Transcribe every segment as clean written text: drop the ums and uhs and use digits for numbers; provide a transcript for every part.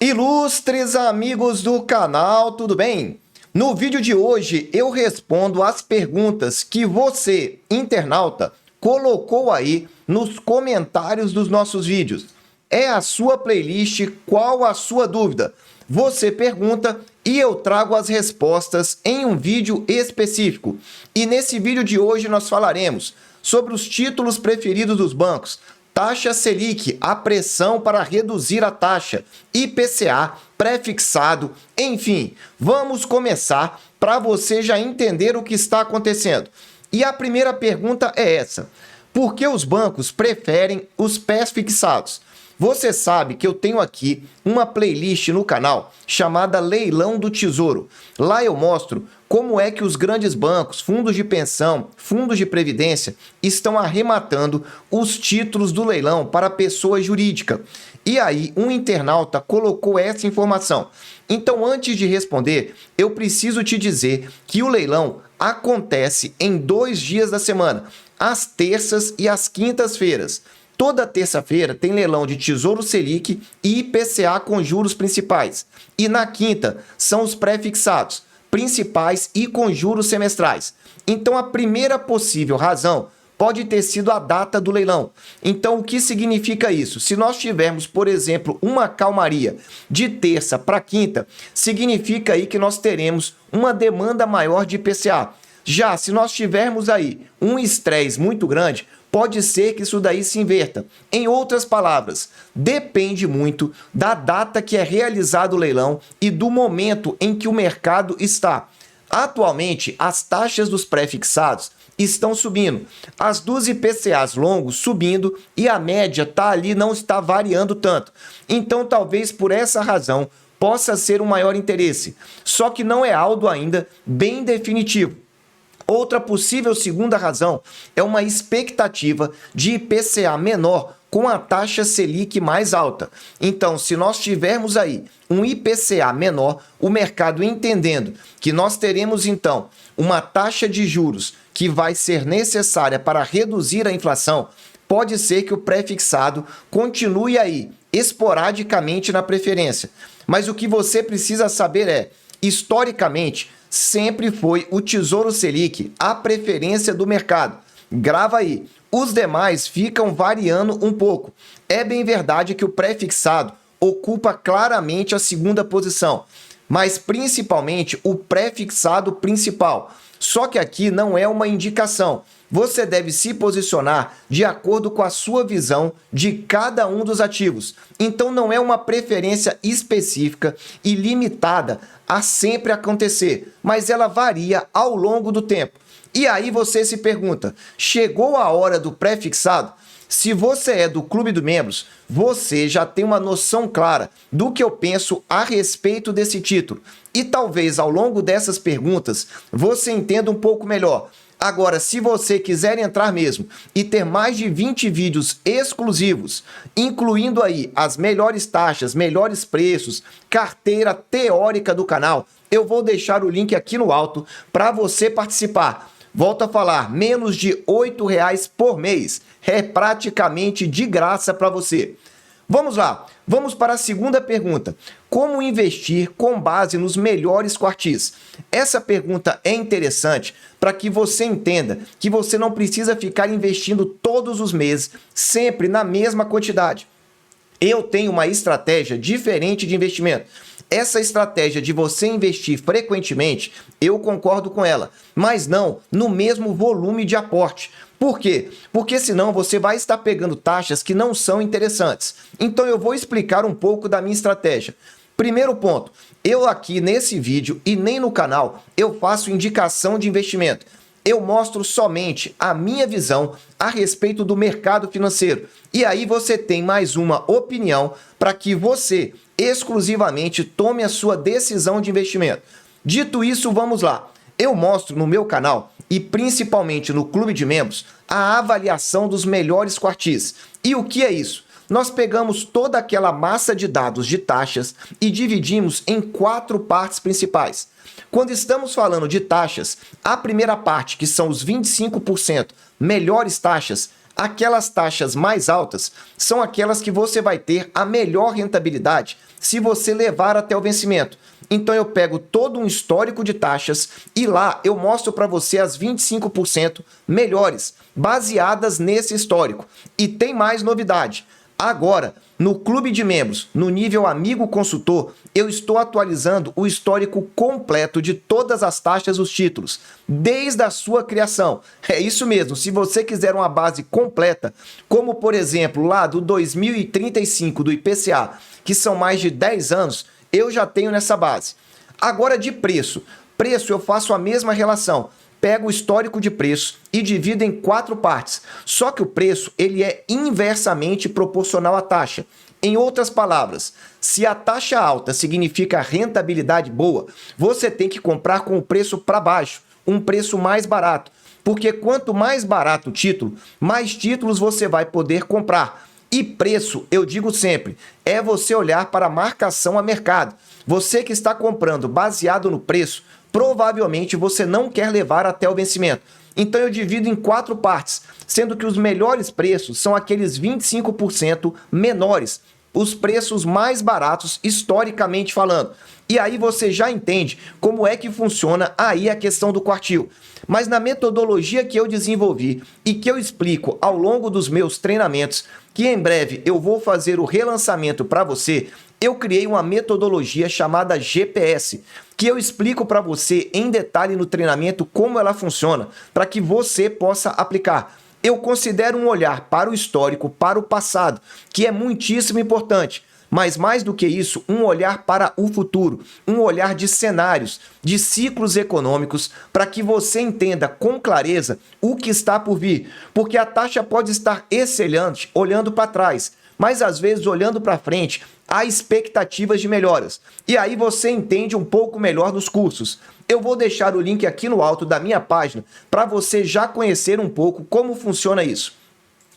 Ilustres amigos do canal, tudo bem? No vídeo de hoje eu respondo as perguntas que você, internauta, colocou aí nos comentários dos nossos vídeos. É a sua playlist Qual a Sua Dúvida? Você pergunta e eu trago as respostas em um vídeo específico. E nesse vídeo de hoje nós falaremos sobre os títulos preferidos dos bancos, taxa Selic, a pressão para reduzir a taxa, IPCA, pré-fixado, enfim, vamos começar para você já entender o que está acontecendo. E a primeira pergunta é essa: por que os bancos preferem os pré-fixados? Você sabe que eu tenho aqui uma playlist no canal chamada Leilão do Tesouro. Lá eu mostro como é que os grandes bancos, fundos de pensão, fundos de previdência estão arrematando os títulos do leilão para a pessoa jurídica. E aí um internauta colocou essa informação. Então, antes de responder, eu preciso te dizer que o leilão acontece em 2 dias da semana, às terças e às quintas-feiras. Toda terça-feira tem leilão de Tesouro Selic e IPCA com juros principais. E na quinta são os pré-fixados, principais e com juros semestrais. Então a primeira possível razão pode ter sido a data do leilão. Então o que significa isso? Se nós tivermos, por exemplo, uma calmaria de terça para quinta, significa aí que nós teremos uma demanda maior de IPCA. Já se nós tivermos aí um estresse muito grande, pode ser que isso daí se inverta. Em outras palavras, depende muito da data que é realizado o leilão e do momento em que o mercado está. Atualmente, as taxas dos pré-fixados estão subindo. As dos IPCAs longos subindo e a média ali não está variando tanto. Então, talvez por essa razão, possa ser um maior interesse. Só que não é algo ainda bem definitivo. Outra possível segunda razão é uma expectativa de IPCA menor com a taxa Selic mais alta. Então, se nós tivermos aí um IPCA menor, o mercado entendendo que nós teremos então uma taxa de juros que vai ser necessária para reduzir a inflação, pode ser que o pré-fixado continue aí esporadicamente na preferência. Mas o que você precisa saber é, historicamente, sempre foi o Tesouro Selic a preferência do mercado. Grava aí. Os demais ficam variando um pouco. É bem verdade que o pré-fixado ocupa claramente a segunda posição, mas principalmente o pré-fixado principal. Só que aqui não é uma indicação. Você deve se posicionar de acordo com a sua visão de cada um dos ativos. Então não é uma preferência específica e limitada a sempre acontecer, mas ela varia ao longo do tempo. E aí você se pergunta, chegou a hora do pré-fixado? Se você é do Clube dos Membros, você já tem uma noção clara do que eu penso a respeito desse título. E talvez ao longo dessas perguntas você entenda um pouco melhor. Agora, se você quiser entrar mesmo e ter mais de 20 vídeos exclusivos, incluindo aí as melhores taxas, melhores preços, carteira teórica do canal, eu vou deixar o link aqui no alto para você participar. Volto a falar, menos de R$ 8,00 por mês. É praticamente de graça para você. Vamos lá, vamos para a segunda pergunta. Como investir com base nos melhores quartis? Essa pergunta é interessante para que você entenda que você não precisa ficar investindo todos os meses, sempre na mesma quantidade. Eu tenho uma estratégia diferente de investimento. Essa estratégia de você investir frequentemente, eu concordo com ela, mas não no mesmo volume de aporte. Por quê? Porque senão você vai estar pegando taxas que não são interessantes. Então eu vou explicar um pouco da minha estratégia. Primeiro ponto, eu aqui nesse vídeo e nem no canal eu faço indicação de investimento. Eu mostro somente a minha visão a respeito do mercado financeiro. E aí você tem mais uma opinião para que você exclusivamente tome a sua decisão de investimento. Dito isso, vamos lá. Eu mostro no meu canal e principalmente no Clube de Membros a avaliação dos melhores quartis. E o que é isso? Nós pegamos toda aquela massa de dados de taxas e dividimos em 4 partes principais. Quando estamos falando de taxas, a primeira parte, que são os 25% melhores taxas, Aquelas taxas mais altas são aquelas que você vai ter a melhor rentabilidade se você levar até o vencimento. Então eu pego todo um histórico de taxas e lá eu mostro para você as 25% melhores, baseadas nesse histórico. E tem mais novidade. Agora, no clube de membros, no nível Amigo Consultor, eu estou atualizando o histórico completo de todas as taxas dos títulos, desde a sua criação. É isso mesmo, se você quiser uma base completa, como por exemplo lá do 2035 do IPCA, que são mais de 10 anos, eu já tenho nessa base. Agora de preço. Preço eu faço a mesma relação. Pego o histórico de preço e divido em 4 partes. Só que o preço ele é inversamente proporcional à taxa. Em outras palavras, se a taxa alta significa rentabilidade boa, você tem que comprar com o preço para baixo, um preço mais barato. Porque quanto mais barato o título, mais títulos você vai poder comprar. E preço, eu digo sempre, é você olhar para a marcação a mercado. Você que está comprando baseado no preço, provavelmente você não quer levar até o vencimento. Então eu divido em 4 partes, sendo que os melhores preços são aqueles 25% menores, os preços mais baratos historicamente falando. E aí você já entende como é que funciona aí a questão do quartil. Mas na metodologia que eu desenvolvi e que eu explico ao longo dos meus treinamentos, que em breve eu vou fazer o relançamento para você, eu criei uma metodologia chamada GPS, que eu explico para você em detalhe no treinamento como ela funciona, para que você possa aplicar. Eu considero um olhar para o histórico, para o passado, que é muitíssimo importante. Mas mais do que isso, um olhar para o futuro, um olhar de cenários, de ciclos econômicos, para que você entenda com clareza o que está por vir. Porque a taxa pode estar excelente olhando para trás, mas às vezes olhando para frente, há expectativas de melhoras. E aí você entende um pouco melhor dos cursos. Eu vou deixar o link aqui no alto da minha página para você já conhecer um pouco como funciona isso.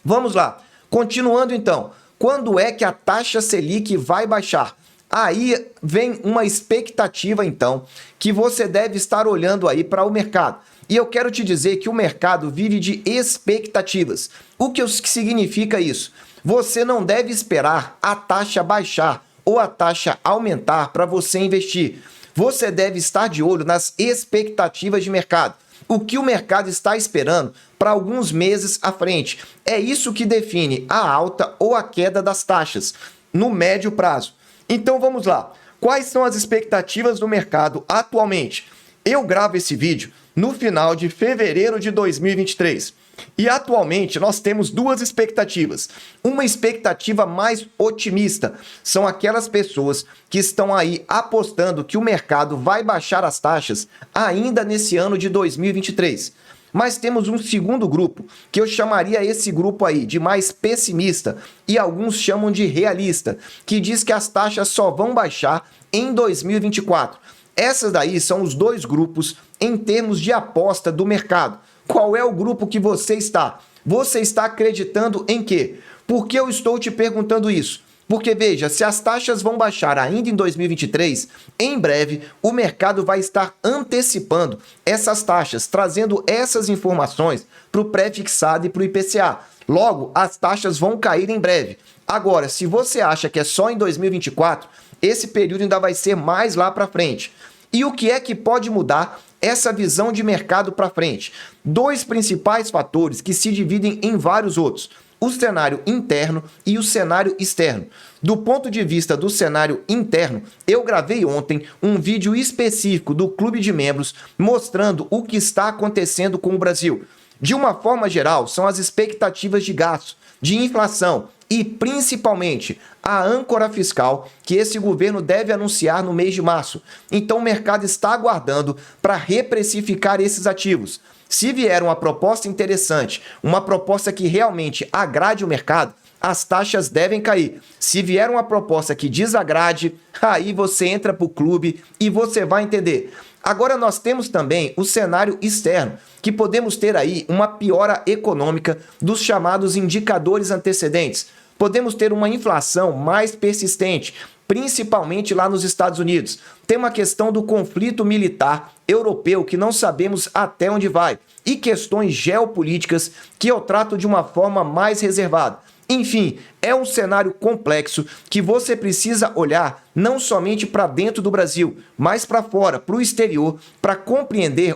Vamos lá. Continuando então. Quando é que a taxa Selic vai baixar? Aí vem uma expectativa, então, que você deve estar olhando aí para o mercado. E eu quero te dizer que o mercado vive de expectativas. O que significa isso? Você não deve esperar a taxa baixar ou a taxa aumentar para você investir. Você deve estar de olho nas expectativas de mercado. O que o mercado está esperando para alguns meses à frente. É isso que define a alta ou a queda das taxas no médio prazo. Então vamos lá. Quais são as expectativas do mercado atualmente? Eu gravo esse vídeo no final de fevereiro de 2023. E atualmente nós temos duas expectativas. Uma expectativa mais otimista são aquelas pessoas que estão aí apostando que o mercado vai baixar as taxas ainda nesse ano de 2023. Mas temos um segundo grupo, que eu chamaria esse grupo aí de mais pessimista, e alguns chamam de realista, que diz que as taxas só vão baixar em 2024. Essas daí são os dois grupos em termos de aposta do mercado. Qual é o grupo que você está? Você está acreditando em quê? Por que eu estou te perguntando isso? Porque veja, se as taxas vão baixar ainda em 2023, em breve o mercado vai estar antecipando essas taxas, trazendo essas informações para o pré-fixado e para o IPCA. Logo, as taxas vão cair em breve. Agora, se você acha que é só em 2024, esse período ainda vai ser mais lá para frente. E o que é que pode mudar essa visão de mercado para frente? Dois principais fatores que se dividem em vários outros: o cenário interno e o cenário externo. Do ponto de vista do cenário interno, eu gravei ontem um vídeo específico do Clube de Membros mostrando o que está acontecendo com o Brasil. De uma forma geral, são as expectativas de gasto, de inflação e, principalmente, a âncora fiscal que esse governo deve anunciar no mês de março. Então, o mercado está aguardando para reprecificar esses ativos. Se vier uma proposta interessante, uma proposta que realmente agrade o mercado, as taxas devem cair. Se vier uma proposta que desagrade, aí você entra para o clube e você vai entender. Agora nós temos também o cenário externo, que podemos ter aí uma piora econômica dos chamados indicadores antecedentes. Podemos ter uma inflação mais persistente, principalmente lá nos Estados Unidos. Tem uma questão do conflito militar europeu que não sabemos até onde vai e questões geopolíticas que eu trato de uma forma mais reservada. Enfim, é um cenário complexo que você precisa olhar não somente para dentro do Brasil, mas para fora, para o exterior, para compreender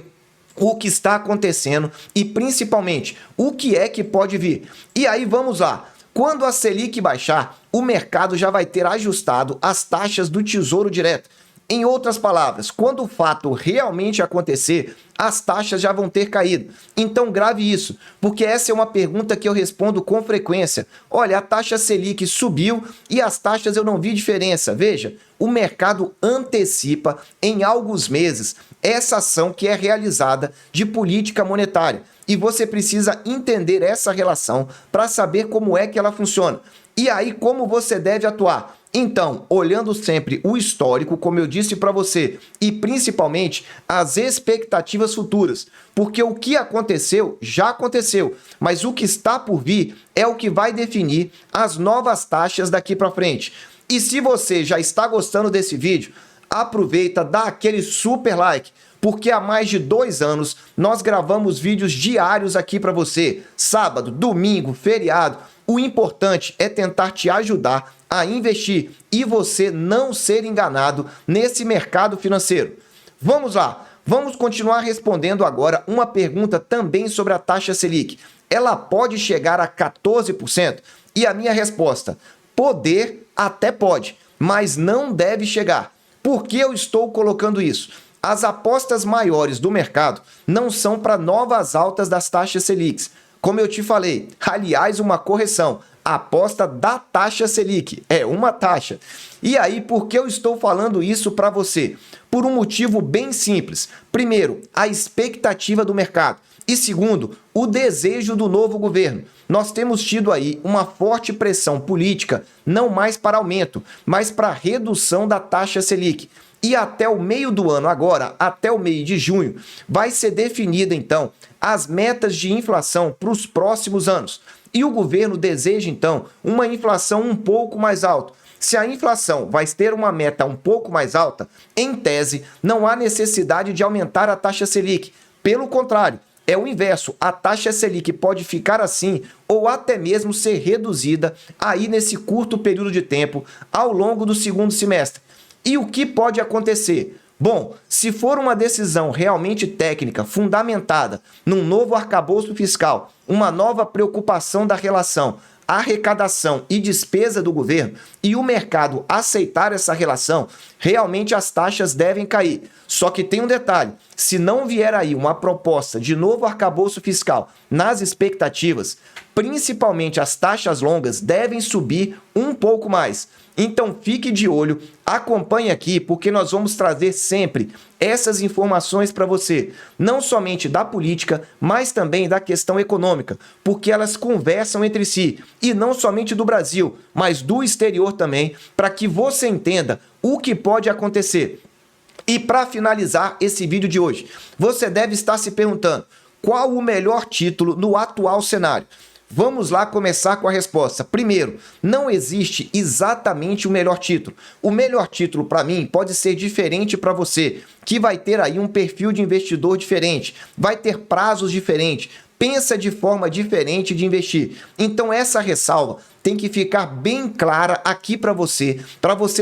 o que está acontecendo e principalmente o que é que pode vir. E aí vamos lá. Quando a Selic baixar, o mercado já vai ter ajustado as taxas do Tesouro Direto. Em outras palavras, quando o fato realmente acontecer, as taxas já vão ter caído. Então grave isso, porque essa é uma pergunta que eu respondo com frequência. Olha, a taxa Selic subiu e as taxas eu não vi diferença. Veja, o mercado antecipa em alguns meses essa ação que é realizada de política monetária. E você precisa entender essa relação para saber como é que ela funciona. E aí, como você deve atuar? Então, olhando sempre o histórico, como eu disse para você, e principalmente as expectativas futuras, porque o que aconteceu, já aconteceu, mas o que está por vir é o que vai definir as novas taxas daqui para frente. E se você já está gostando desse vídeo, aproveita, dá aquele super like, porque há mais de 2 anos nós gravamos vídeos diários aqui para você, sábado, domingo, feriado. O importante é tentar te ajudar a investir e você não ser enganado nesse mercado financeiro. Vamos lá, vamos continuar respondendo agora uma pergunta também sobre a taxa Selic. Ela pode chegar a 14%? E a minha resposta, poder até pode, mas não deve chegar. Por que eu estou colocando isso? As apostas maiores do mercado não são para novas altas das taxas Selic. Como eu te falei, aliás, uma correção, a aposta da taxa Selic é uma taxa. E aí, por que eu estou falando isso para você? Por um motivo bem simples. Primeiro, a expectativa do mercado. E segundo, o desejo do novo governo. Nós temos tido aí uma forte pressão política, não mais para aumento, mas para redução da taxa Selic. E até o meio do ano agora, até o meio de junho, vai ser definida então as metas de inflação para os próximos anos. E o governo deseja então uma inflação um pouco mais alta. Se a inflação vai ter uma meta um pouco mais alta, em tese, não há necessidade de aumentar a taxa Selic. Pelo contrário, é o inverso, a taxa Selic pode ficar assim ou até mesmo ser reduzida aí nesse curto período de tempo ao longo do segundo semestre. E o que pode acontecer? Bom, se for uma decisão realmente técnica, fundamentada num novo arcabouço fiscal, uma nova preocupação da relação arrecadação e despesa do governo e o mercado aceitar essa relação, realmente as taxas devem cair. Só que tem um detalhe, se não vier aí uma proposta de novo arcabouço fiscal nas expectativas, principalmente as taxas longas devem subir um pouco mais. Então fique de olho, acompanhe aqui porque nós vamos trazer sempre essas informações para você, não somente da política, mas também da questão econômica, porque elas conversam entre si, e não somente do Brasil, mas do exterior também, para que você entenda o que pode acontecer. E para finalizar esse vídeo de hoje, você deve estar se perguntando, qual o melhor título no atual cenário? Vamos lá começar com a resposta. Primeiro, não existe exatamente o melhor título. O melhor título para mim pode ser diferente para você, que vai ter aí um perfil de investidor diferente, vai ter prazos diferentes, pensa de forma diferente de investir. Então essa ressalva tem que ficar bem clara aqui para você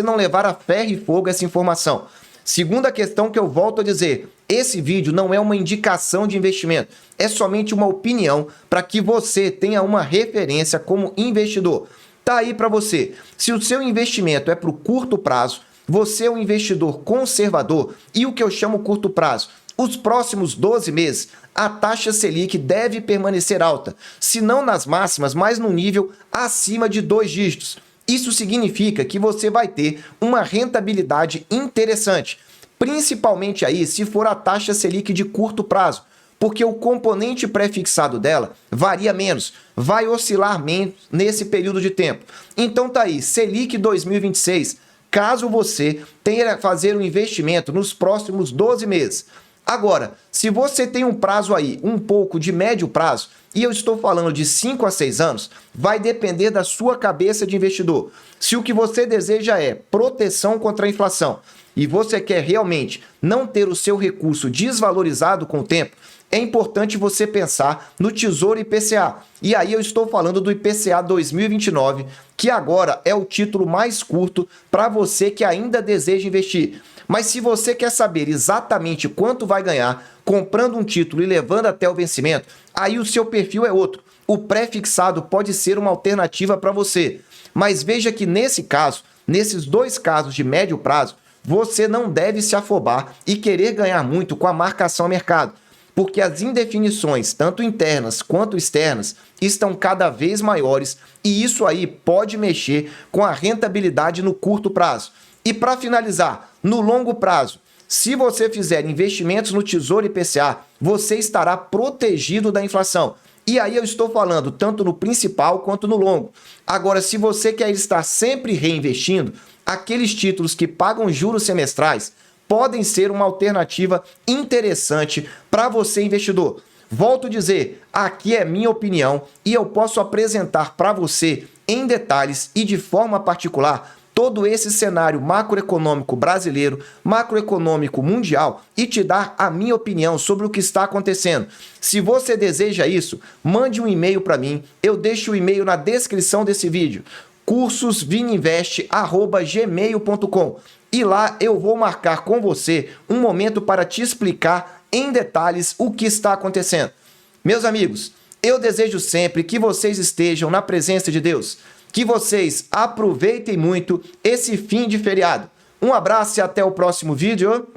não levar a ferro e fogo essa informação. Segunda questão que eu volto a dizer, esse vídeo não é uma indicação de investimento, é somente uma opinião para que você tenha uma referência como investidor. Tá aí para você, se o seu investimento é para o curto prazo, você é um investidor conservador e o que eu chamo curto prazo, os próximos 12 meses, a taxa Selic deve permanecer alta, se não nas máximas, mas no nível acima de 2 dígitos. Isso significa que você vai ter uma rentabilidade interessante, principalmente aí se for a taxa Selic de curto prazo, porque o componente pré-fixado dela varia menos, vai oscilar menos nesse período de tempo. Então tá aí, Selic 2026, caso você tenha que fazer um investimento nos próximos 12 meses, Agora, se você tem um prazo aí, um pouco de médio prazo, e eu estou falando de 5 a 6 anos, vai depender da sua cabeça de investidor. Se o que você deseja é proteção contra a inflação e você quer realmente não ter o seu recurso desvalorizado com o tempo, é importante você pensar no Tesouro IPCA. E aí eu estou falando do IPCA 2029, que agora é o título mais curto para você que ainda deseja investir. Mas se você quer saber exatamente quanto vai ganhar comprando um título e levando até o vencimento, aí o seu perfil é outro. O pré-fixado pode ser uma alternativa para você. Mas veja que nesse caso, nesses dois casos de médio prazo, você não deve se afobar e querer ganhar muito com a marcação a mercado, porque as indefinições, tanto internas quanto externas, estão cada vez maiores e isso aí pode mexer com a rentabilidade no curto prazo. E para finalizar, no longo prazo, se você fizer investimentos no Tesouro IPCA, você estará protegido da inflação. E aí eu estou falando tanto no principal quanto no longo. Agora, se você quer estar sempre reinvestindo, aqueles títulos que pagam juros semestrais podem ser uma alternativa interessante para você, investidor. Volto a dizer, aqui é minha opinião e eu posso apresentar para você em detalhes e de forma particular todo esse cenário macroeconômico brasileiro, macroeconômico mundial e te dar a minha opinião sobre o que está acontecendo. Se você deseja isso, mande um e-mail para mim, eu deixo o e-mail na descrição desse vídeo, cursosvininvest@gmail.com, e lá eu vou marcar com você um momento para te explicar em detalhes o que está acontecendo. Meus amigos, eu desejo sempre que vocês estejam na presença de Deus, que vocês aproveitem muito esse fim de feriado. Um abraço e até o próximo vídeo.